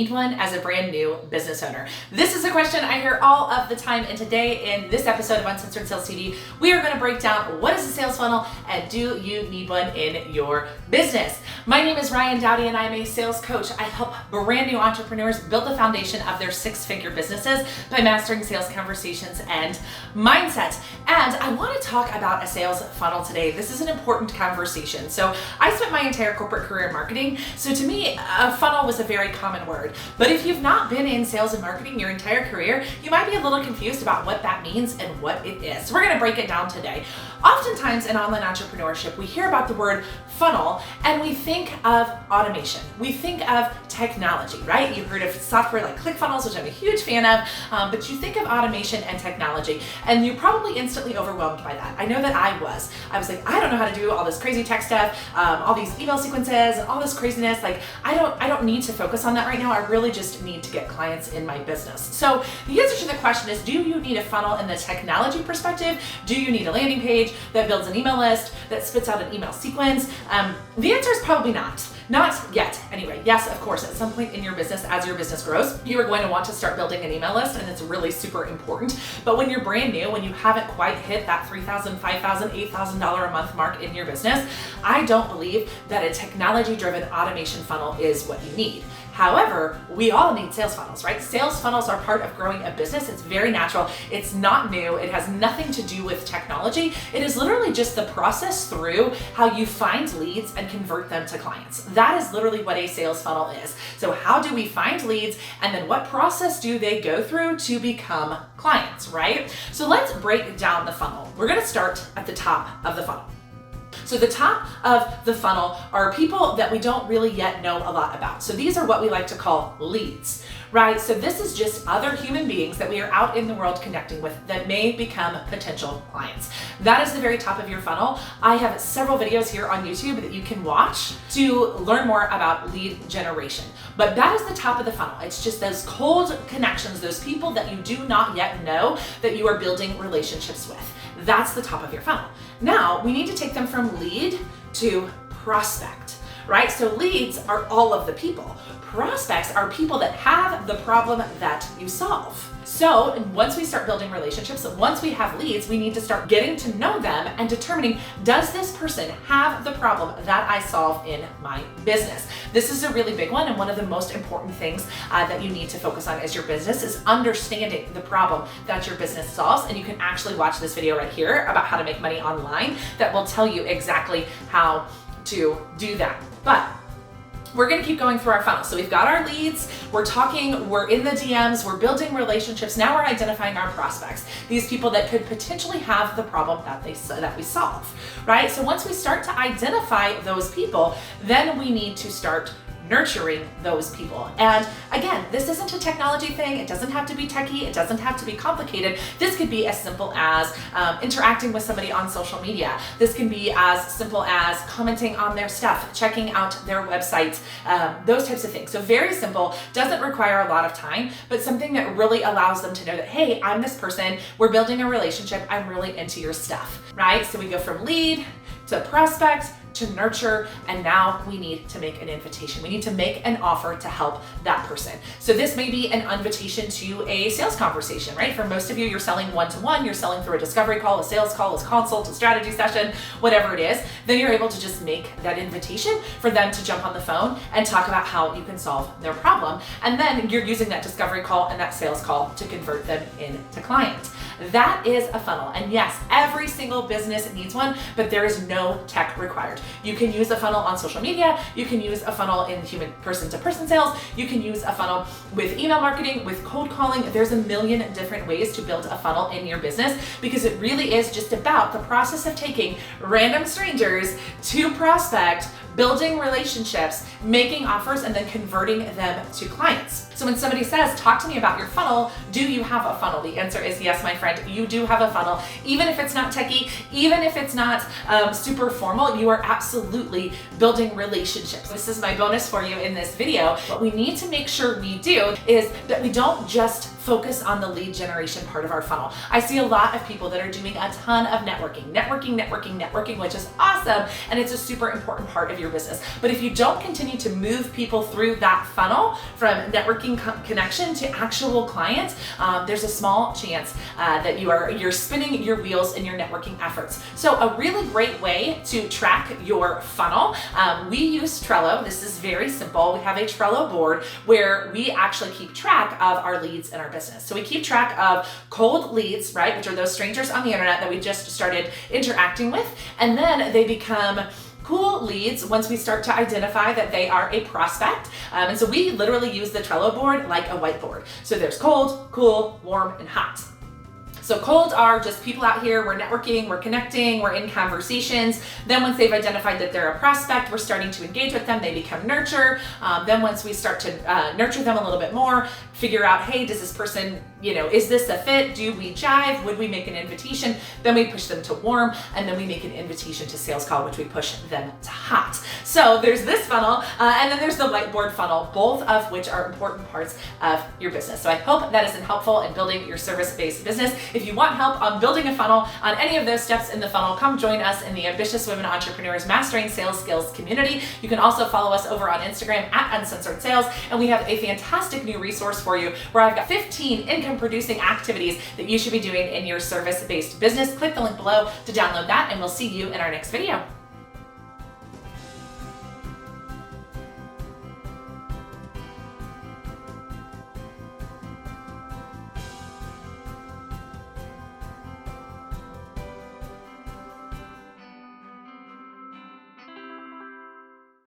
need one as a brand new business owner? This is a question I hear all of the time, and today in this episode of Uncensored Sales TV, we are going to break down what is a sales funnel and do you need one in your business. My name is Ryan Dowdy and I'm a sales coach. I help brand new entrepreneurs build the foundation of their six-figure businesses by mastering sales conversations and mindset. And I want to talk about a sales funnel today. This is an important conversation. So I spent my entire corporate career in marketing. So to me, a funnel was a very common word. But if you've not been in sales and marketing your entire career, you might be a little confused about what that means and what it is. So we're going to break it down today. Oftentimes in online entrepreneurship, we hear about the word funnel and we think of automation. We think of technology, right? You've heard of software like ClickFunnels, which I'm a huge fan of, but you think of automation and technology and you're probably instantly overwhelmed by that. I know that I was like, I don't know how to do all this crazy tech stuff, all these email sequences and all this craziness. Like, I don't need to focus on that right now. I really just need to get clients in my business. So the answer to the question is, do you need a funnel in the technology perspective? Do you need a landing page that builds an email list, that spits out an email sequence? The answer is probably not. Not yet. Anyway, yes, of course, at some point in your business, as your business grows, you are going to want to start building an email list, and it's really super important. But when you're brand new, when you haven't quite hit that $3,000, $5,000, $8,000 a month mark in your business, I don't believe that a technology-driven automation funnel is what you need. However, we all need sales funnels, right? Sales funnels are part of growing a business. It's very natural. It's not new. It has nothing to do with technology. It is literally just the process through how you find leads and convert them to clients. That is literally what a sales funnel is. So how do we find leads, and then what process do they go through to become clients, right? So let's break down the funnel. We're going to start at the top of the funnel. So the top of the funnel are people that we don't really yet know a lot about. So these are what we like to call leads, right? So this is just other human beings that we are out in the world connecting with that may become potential clients. That is the very top of your funnel. I have several videos here on YouTube that you can watch to learn more about lead generation. But that is the top of the funnel. It's just those cold connections, those people that you do not yet know that you are building relationships with. That's the top of your funnel. Now, we need to take them from lead to prospect, right? So leads are all of the people. Prospects are people that have the problem that you solve. So once we start building relationships, once we have leads, we need to start getting to know them and determining, does this person have the problem that I solve in my business? This is a really big one, and one of the most important things that you need to focus on as your business is understanding the problem that your business solves. And you can actually watch this video right here about how to make money online that will tell you exactly how to do that. But we're going to keep going through our funnel. So we've got our leads, we're talking, we're in the DMs, we're building relationships. Now we're identifying our prospects, these people that could potentially have the problem that we solve, right? So once we start to identify those people, then we need to start nurturing those people. And again, this isn't a technology thing. It doesn't have to be techie. It doesn't have to be complicated. This could be as simple as interacting with somebody on social media. This can be as simple as commenting on their stuff, checking out their website, those types of things. So very simple, doesn't require a lot of time, but something that really allows them to know that, hey, I'm this person, we're building a relationship, I'm really into your stuff, right? So we go from lead to prospect to nurture, and now we need to make an invitation. We need to make an offer to help that person. So this may be an invitation to a sales conversation, right? For most of you, you're selling one-to-one, you're selling through a discovery call, a sales call, a consult, a strategy session, whatever it is. Then you're able to just make that invitation for them to jump on the phone and talk about how you can solve their problem. And then you're using that discovery call and that sales call to convert them into clients. That is a funnel. And yes, every single business needs one, but there is no tech required. You can use a funnel on social media. You can use a funnel in human person-to-person sales. You can use a funnel with email marketing, with cold calling. There's a million different ways to build a funnel in your business, because it really is just about the process of taking random strangers to prospect, building relationships, making offers, and then converting them to clients. So when somebody says, talk to me about your funnel, do you have a funnel? The answer is yes, my friend, you do have a funnel. Even if it's not techie, even if it's not super formal, you are absolutely building relationships. This is my bonus for you in this video. What we need to make sure we do is that we don't just focus on the lead generation part of our funnel. I see a lot of people that are doing a ton of networking, which is awesome, and it's a super important part of your business. But if you don't continue to move people through that funnel from networking connection to actual clients, there's a small chance that you're spinning your wheels in your networking efforts. So a really great way to track your funnel, we use Trello. This is very simple. We have a Trello board where we actually keep track of our leads in our business. So we keep track of cold leads, right, which are those strangers on the internet that we just started interacting with, and then they become cool leads once we start to identify that they are a prospect. And so we literally use the Trello board like a whiteboard. So there's cold, cool, warm, and hot. So cold are just people out here, we're networking, we're connecting, we're in conversations. Then once they've identified that they're a prospect, we're starting to engage with them, they become nurture. Then once we start to nurture them a little bit more, figure out, hey, does this person, is this a fit? Do we jive? Would we make an invitation? Then we push them to warm, and then we make an invitation to sales call, which we push them to hot. So there's this funnel, and then there's the whiteboard funnel, both of which are important parts of your business. So I hope that has been helpful in building your service-based business. If you want help on building a funnel on any of those steps in the funnel, come join us in the Ambitious Women Entrepreneurs Mastering Sales Skills community. You can also follow us over on Instagram at Uncensored Sales, and we have a fantastic new resource for you where I've got 15 income-producing activities that you should be doing in your service-based business. Click the link below to download that, and we'll see you in our next video.